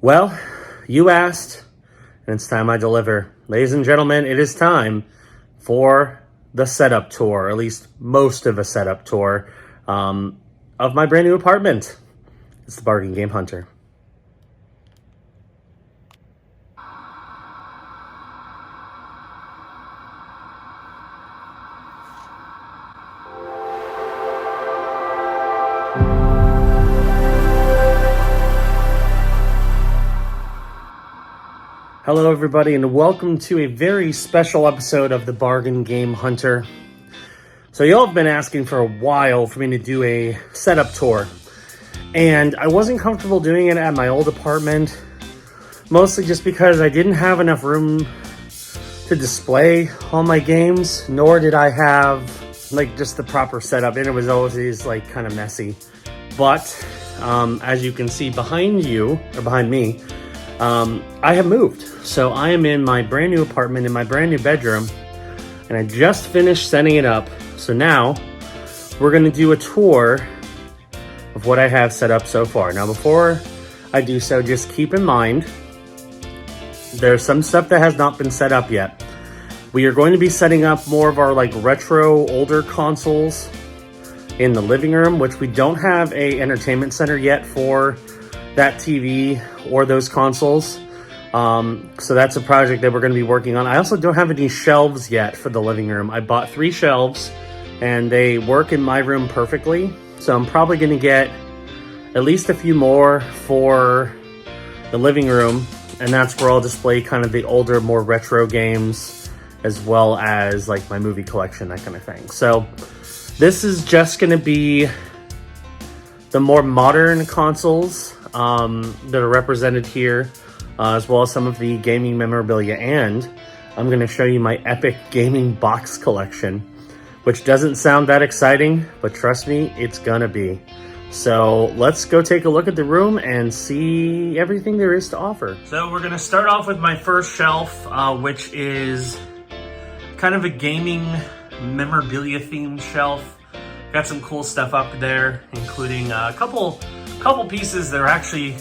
Well, you asked, and it's time I deliver. Ladies and gentlemen, it is time for the setup tour, or at least most of a setup tour of my brand new apartment. It's the Bargain Game Hunter. Hello everybody, and welcome to a very special episode of the Bargain Game Hunter. So y'all have been asking for a while for me to do a setup tour, and I wasn't comfortable doing it at my old apartment, mostly just because I didn't have enough room to display all my games, nor did I have just the proper setup, and it was always kind of messy. But as you can see behind me, I have moved. So I am in my brand new apartment, in my brand new bedroom, and I just finished setting it up. So now we're gonna do a tour of what I have set up so far. Now, before I do so, just keep in mind, there's some stuff that has not been set up yet. We are going to be setting up more of our retro older consoles in the living room, which we don't have a entertainment center yet for that TV or those consoles. So that's a project that we're going to be working on. I also don't have any shelves yet for the living room. I bought 3 shelves and they work in my room perfectly. So I'm probably going to get at least a few more for the living room. And that's where I'll display kind of the older, more retro games, as well as my movie collection, that kind of thing. So this is just going to be the more modern consoles that are represented here, as well as some of the gaming memorabilia. And I'm going to show you my epic gaming box collection, which doesn't sound that exciting, but trust me, it's gonna be. So let's go take a look at the room and see everything there is to offer. So we're going to start off with my first shelf, which is kind of a gaming memorabilia themed shelf. Got some cool stuff up there, including a couple pieces that are actually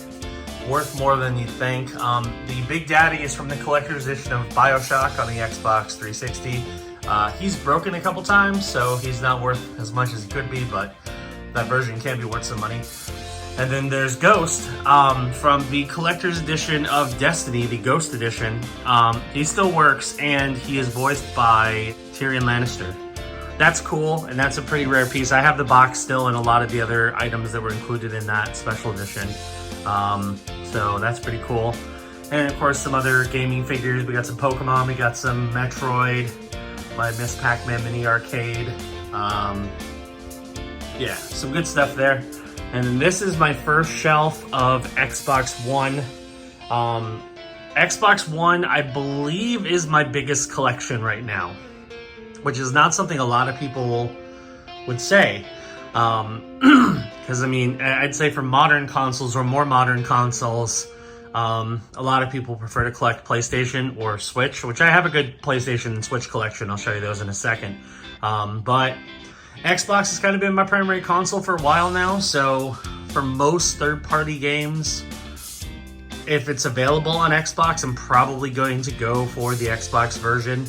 worth more than you think. The Big Daddy is from the collector's edition of BioShock on the Xbox 360. He's broken a couple times, so he's not worth as much as he could be, but that version can be worth some money. And then there's Ghost from the collector's edition of Destiny, the Ghost edition. He still works, and he is voiced by Tyrion Lannister. That's cool, and that's a pretty rare piece. I have the box still and a lot of the other items that were included in that special edition. So that's pretty cool. And of course, some other gaming figures. We got some Pokemon, we got some Metroid, my Miss Pac-Man mini arcade. Yeah, some good stuff there. And then this is my first shelf of Xbox One. Xbox One, I believe, is my biggest collection right now, which is not something a lot of people would say. Because, I mean, I'd say for modern consoles or more modern consoles, a lot of people prefer to collect PlayStation or Switch, which I have a good PlayStation and Switch collection. I'll show you those in a second. But Xbox has kind of been my primary console for a while now, so for most third-party games, if it's available on Xbox, I'm probably going to go for the Xbox version.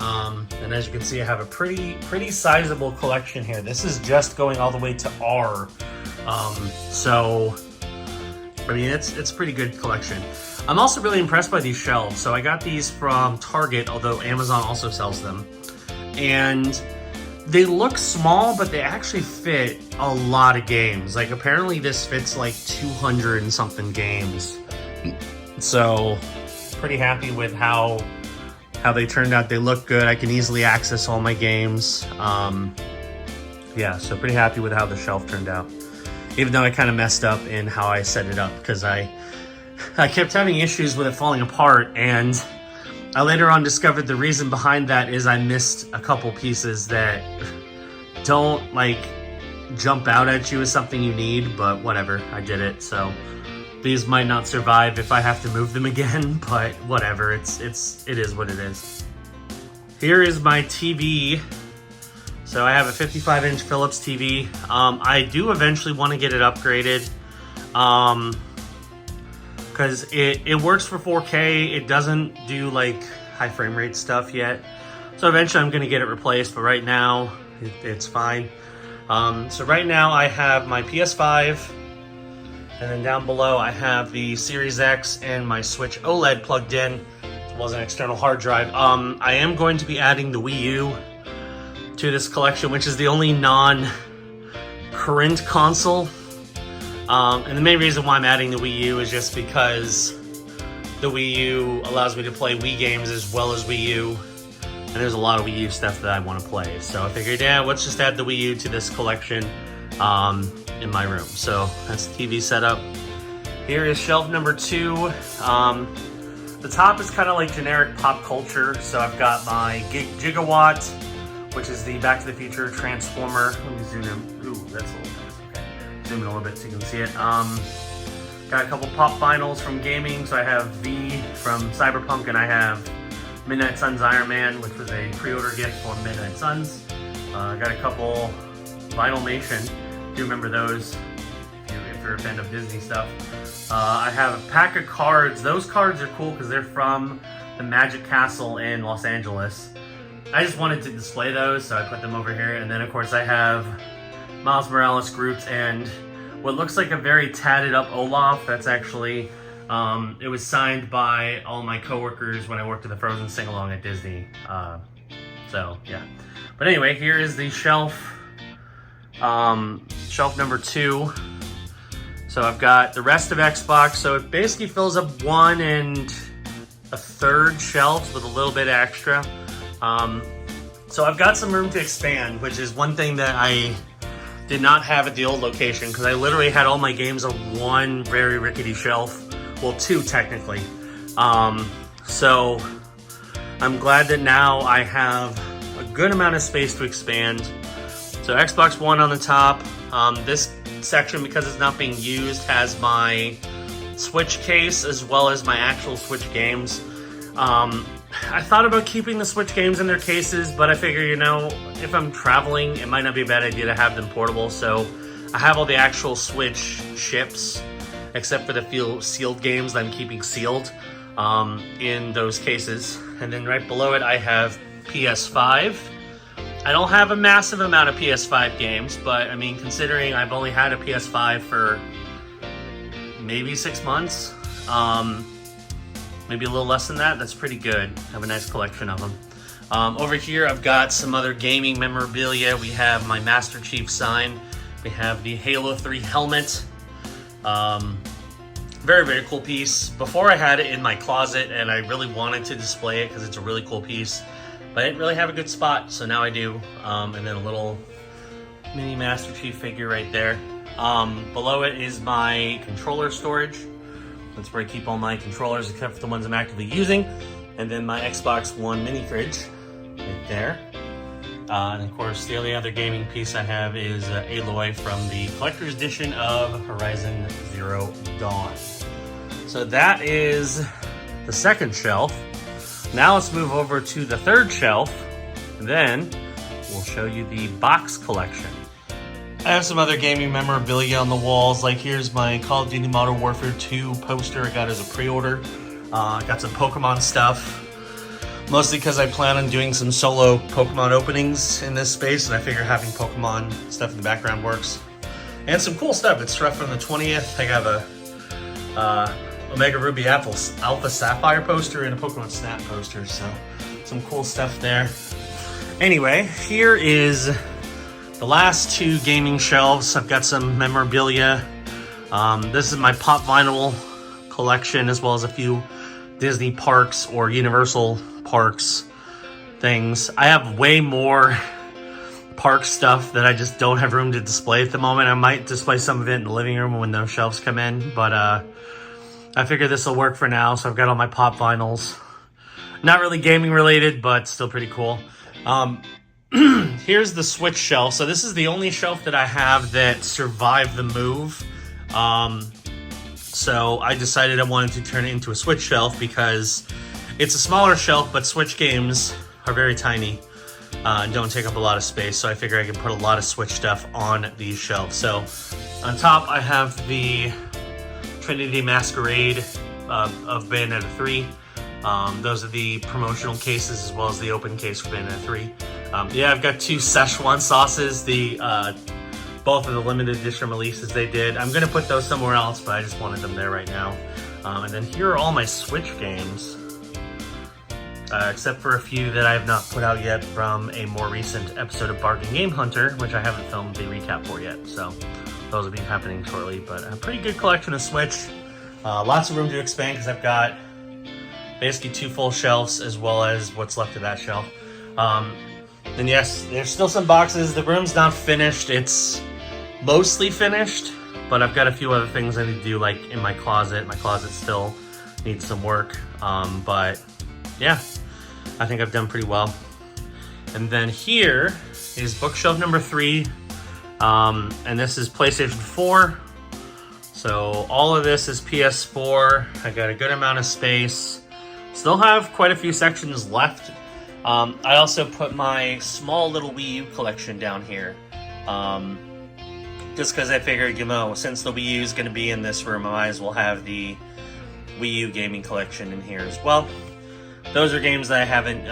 And as you can see, I have a pretty sizable collection here. This is just going all the way to R. So, I mean, it's a pretty good collection. I'm also really impressed by these shelves. So I got these from Target, although Amazon also sells them. And they look small, but they actually fit a lot of games. Apparently this fits 200 and something games. So, pretty happy with how they turned out. They look good. I can easily access all my games. Yeah, so pretty happy with how the shelf turned out. Even though I kind of messed up in how I set it up, because I kept having issues with it falling apart, and I later on discovered the reason behind that is I missed a couple pieces that don't jump out at you as something you need, but whatever, I did it. So these might not survive if I have to move them again, but whatever, it is what it is. Here is my TV. So I have a 55-inch Philips TV. I do eventually want to get it upgraded. because it works for 4K. It doesn't do like high frame rate stuff yet. So eventually I'm gonna get it replaced, but right now it's fine. So right now I have my PS5, and then down below I have the Series X and my Switch OLED plugged in, as well as an external hard drive. I am going to be adding the Wii U to this collection, which is the only non-current console. And the main reason why I'm adding the Wii U is just because the Wii U allows me to play Wii games as well as Wii U. And there's a lot of Wii U stuff that I want to play. So I figured, yeah, let's just add the Wii U to this collection in my room. So that's the TV setup. Here is shelf number 2. The top is kind of like generic pop culture. So I've got my Gigawatt, which is the Back to the Future Transformer. Let me zoom in. Ooh, that's a little nice. Okay. Zoom in a little bit so you can see it. Got a couple pop vinyls from gaming. So I have V from Cyberpunk, and I have Midnight Suns Iron Man, which was a pre-order gift for Midnight Suns. Got a couple Vinylmation. Do you remember those? If you're a fan of Disney stuff. I have a pack of cards. Those cards are cool because they're from the Magic Castle in Los Angeles. I just wanted to display those, so I put them over here. And then, of course, I have Miles Morales groups and what looks like a very tatted up Olaf. That's actually, it was signed by all my coworkers when I worked at the Frozen Sing-Along at Disney. So, yeah. But anyway, here is the shelf, shelf number 2. So I've got the rest of Xbox. So it basically fills up 1 1/3 shelves with a little bit extra. So I've got some room to expand, which is one thing that I did not have at the old location, because I literally had all my games on one very rickety shelf. Well, 2 technically. So I'm glad that now I have a good amount of space to expand. So Xbox One on the top. This section, because it's not being used, has my Switch case as well as my actual Switch games. I thought about keeping the Switch games in their cases, but I figure, you know, if I'm traveling, it might not be a bad idea to have them portable. So I have all the actual Switch chips, except for the sealed games that I'm keeping sealed in those cases. And then right below it, I have PS5. I don't have a massive amount of PS5 games, but I mean, considering I've only had a PS5 for maybe 6 months, maybe a little less than that, that's pretty good. I have a nice collection of them. Over here, I've got some other gaming memorabilia. We have my Master Chief sign. We have the Halo 3 helmet. Very, very cool piece. Before I had it in my closet, and I really wanted to display it because it's a really cool piece, but I didn't really have a good spot, so now I do. And then a little mini Master Chief figure right there. Below it is my controller storage. That's where I keep all my controllers except for the ones I'm actively using. And then my Xbox One mini fridge right there. And of course, the only other gaming piece I have is Aloy from the collector's edition of Horizon Zero Dawn. So that is the second shelf. Now let's move over to the third shelf, and then we'll show you the box collection. I have some other gaming memorabilia on the walls. Like here's my Call of Duty Modern Warfare 2 poster I got as a pre-order. Got some Pokemon stuff, mostly because I plan on doing some solo Pokemon openings in this space, and I figure having Pokemon stuff in the background works. And some cool stuff. It's stuff from the 20th. I have a Omega Ruby Alpha Sapphire poster and a Pokemon Snap poster, so some cool stuff there. Anyway, here is the last 2 gaming shelves. I've got some memorabilia. This is my pop vinyl collection, as well as a few Disney parks or Universal parks things. I have way more park stuff that I just don't have room to display at the moment. I might display some of it in the living room when those shelves come in, but I figure this will work for now. So I've got all my pop vinyls. Not really gaming related, but still pretty cool. Here's the Switch shelf. So this is the only shelf that I have that survived the move. So I decided I wanted to turn it into a Switch shelf because it's a smaller shelf, but Switch games are very tiny and don't take up a lot of space. So I figure I can put a lot of Switch stuff on these shelves. So on top, I have the Trinity Masquerade of Bayonetta 3. Those are the promotional cases as well as the open case for Bayonetta 3. Yeah, I've got 2 Szechuan sauces, both of the limited edition releases they did. I'm gonna put those somewhere else, but I just wanted them there right now. And then here are all my Switch games, except for a few that I have not put out yet from a more recent episode of Bargain Game Hunter, which I haven't filmed the recap for yet. So those will be happening shortly, but a pretty good collection of Switch. Lots of room to expand because I've got basically 2 full shelves as well as what's left of that shelf. And yes, there's still some boxes. The room's not finished. It's mostly finished, but I've got a few other things I need to do, like in my closet. My closet still needs some work, but yeah, I think I've done pretty well. And then here is bookshelf number 3, and this is PlayStation 4. So all of this is PS4. I got a good amount of space. Still have quite a few sections left. I also put my small little Wii U collection down here. Just because I figured, you know, since the Wii U is going to be in this room, I might as well have the Wii U gaming collection in here as well. Those are games that I haven't,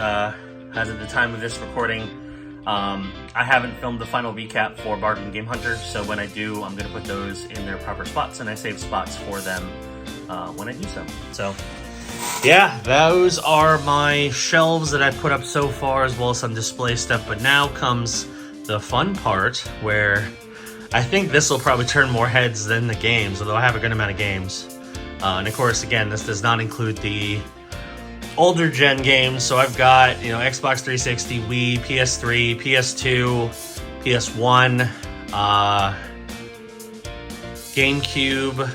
as of the time of this recording, I haven't filmed the final recap for Bargain Game Hunter, so when I do, I'm going to put those in their proper spots, and I save spots for them when I do so. Yeah, those are my shelves that I put up so far, as well as some display stuff, but now comes the fun part, where I think this will probably turn more heads than the games, although I have a good amount of games. And of course, again, this does not include the older gen games, so I've got, you know, Xbox 360, Wii, PS3, PS2, PS1, GameCube.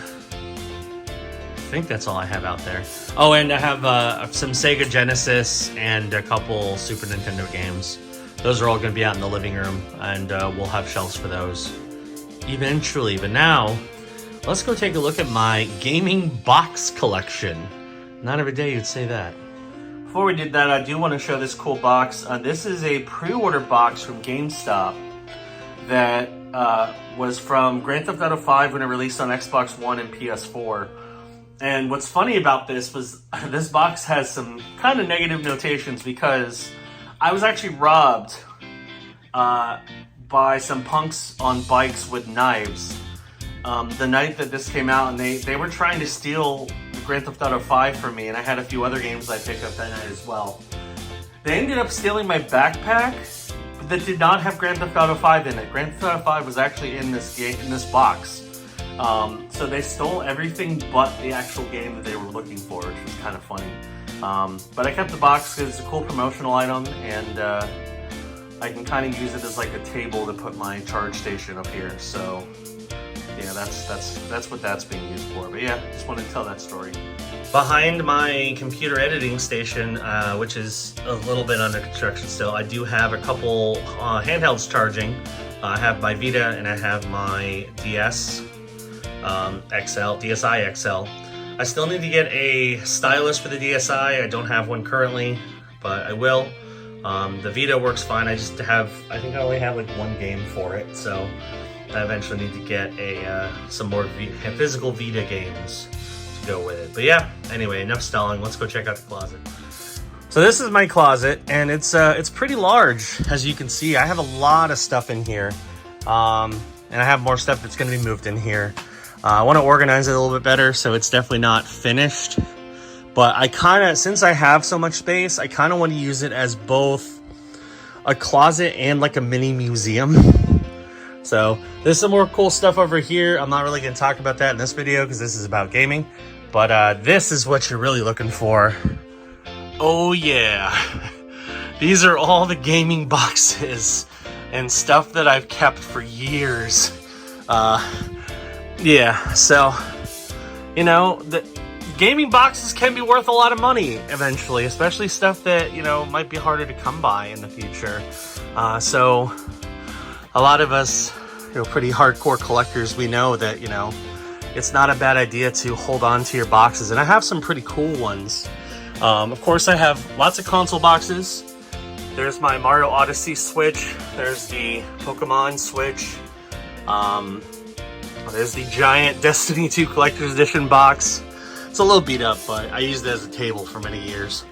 I think that's all I have out there. Oh, and I have some Sega Genesis and a couple Super Nintendo games. Those are all going to be out in the living room, and we'll have shelves for those eventually. But now, let's go take a look at my gaming box collection. Not every day you'd say that. Before we did that, I do want to show this cool box. This is a pre-order box from GameStop that was from Grand Theft Auto 5 when it released on Xbox One and PS4. And what's funny about this was this box has some kind of negative notations because I was actually robbed by some punks on bikes with knives the night that this came out, and they were trying to steal Grand Theft Auto 5 from me, and I had a few other games I picked up that night as well. They ended up stealing my backpack that did not have Grand Theft Auto 5 in it. Grand Theft Auto 5 was actually in this box. So they stole everything but the actual game that they were looking for, which was kind of funny. But I kept the box because it's a cool promotional item, and I can kind of use it as like a table to put my charge station up here. So yeah, that's what that's being used for. But yeah, just wanted to tell that story. Behind my computer editing station, which is a little bit under construction still, I do have a couple handhelds charging. I have my Vita and I have my DS DSi XL. I still need to get a stylus for the DSi. I don't have one currently, but I will. The Vita works fine. I think I only have like one game for it, so I eventually need to get some more physical Vita games to go with it. But yeah, anyway, enough stalling. Let's go check out the closet. So this is my closet, and it's pretty large, as you can see. I have a lot of stuff in here, and I have more stuff that's going to be moved in here. I want to organize it a little bit better, so it's definitely not finished. But since I have so much space, I kind of want to use it as both a closet and like a mini museum. So there's some more cool stuff over here. I'm not really going to talk about that in this video because this is about gaming. But this is what you're really looking for. Oh yeah. These are all the gaming boxes and stuff that I've kept for years. Yeah, so, you know, the gaming boxes can be worth a lot of money eventually, especially stuff that, you know, might be harder to come by in the future. So a lot of us, you know, pretty hardcore collectors, we know that, you know, it's not a bad idea to hold on to your boxes. And I have some pretty cool ones. Of course, I have lots of console boxes. There's my Mario Odyssey Switch. There's the Pokemon Switch. There's the giant Destiny 2 Collector's Edition box. It's a little beat up, but I used it as a table for many years.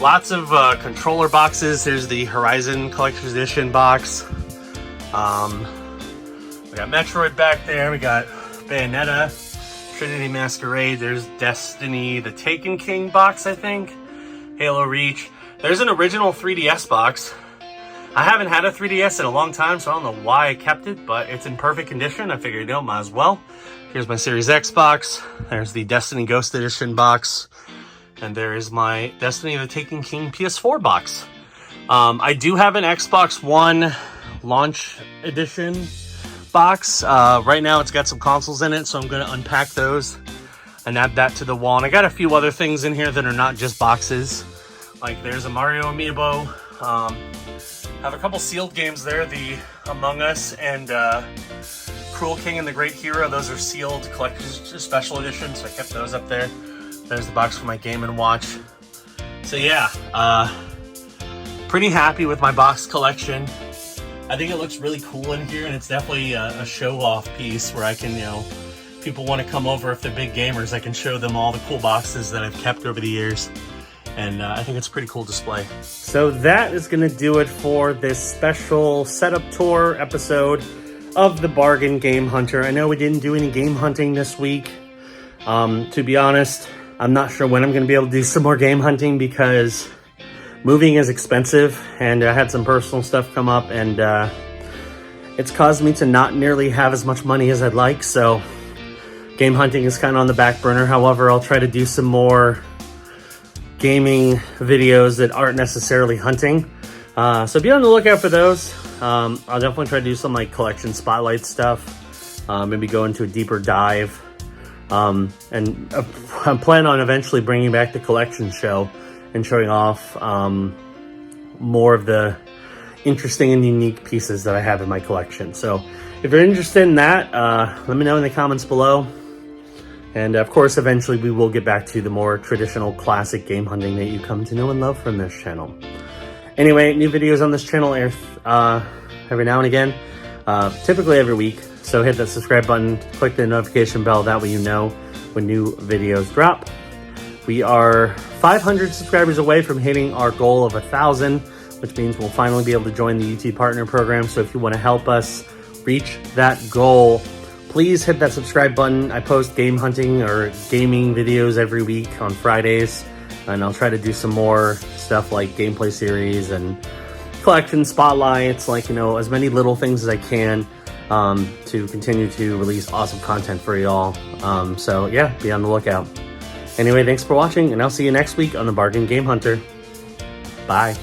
Lots of controller boxes. There's the Horizon Collector's Edition box. We got Metroid back there. We got Bayonetta, Trinity Masquerade. There's Destiny, the Taken King box, I think. Halo Reach. There's an original 3DS box. I haven't had a 3DS in a long time, so I don't know why I kept it, but it's in perfect condition. I figured, you know, might as well. Here's my Series X box. There's the Destiny Ghost Edition box. And there is my Destiny the Taken King PS4 box. I do have an Xbox One launch edition box. Right now it's got some consoles in it, so I'm going to unpack those and add that to the wall. And I got a few other things in here that are not just boxes. Like there's a Mario amiibo. I have a couple sealed games there, the Among Us and Cruel King and the Great Hero. Those are sealed collector's special editions, so I kept those up there. There's the box for my Game & Watch. So yeah, pretty happy with my box collection. I think it looks really cool in here, and it's definitely a show-off piece where I can, you know, people want to come over if they're big gamers, I can show them all the cool boxes that I've kept over the years. And I think it's a pretty cool display. So that is going to do it for this special setup tour episode of the Bargain Game Hunter. I know we didn't do any game hunting this week. To be honest, I'm not sure when I'm going to be able to do some more game hunting because moving is expensive, and I had some personal stuff come up, and it's caused me to not nearly have as much money as I'd like. So game hunting is kind of on the back burner. However, I'll try to do some more gaming videos that aren't necessarily hunting, so be on the lookout for those. I'll definitely try to do some like collection spotlight stuff, maybe go into a deeper dive, and I'm planning on eventually bringing back the collection show and showing off more of the interesting and unique pieces that I have in my collection. So if you're interested in that, let me know in the comments below. And of course, eventually we will get back to the more traditional classic game hunting that you come to know and love from this channel. Anyway, new videos on this channel air every now and again, typically every week. So hit that subscribe button, click the notification bell, that way you know when new videos drop. We are 500 subscribers away from hitting our goal of 1,000, which means we'll finally be able to join the UT Partner Program. So if you want to help us reach that goal, please hit that subscribe button. I post game hunting or gaming videos every week on Fridays, and I'll try to do some more stuff like gameplay series and collection spotlights, like, you know, as many little things as I can to continue to release awesome content for y'all. So yeah, be on the lookout. Anyway, thanks for watching, and I'll see you next week on the Bargain Game Hunter. Bye.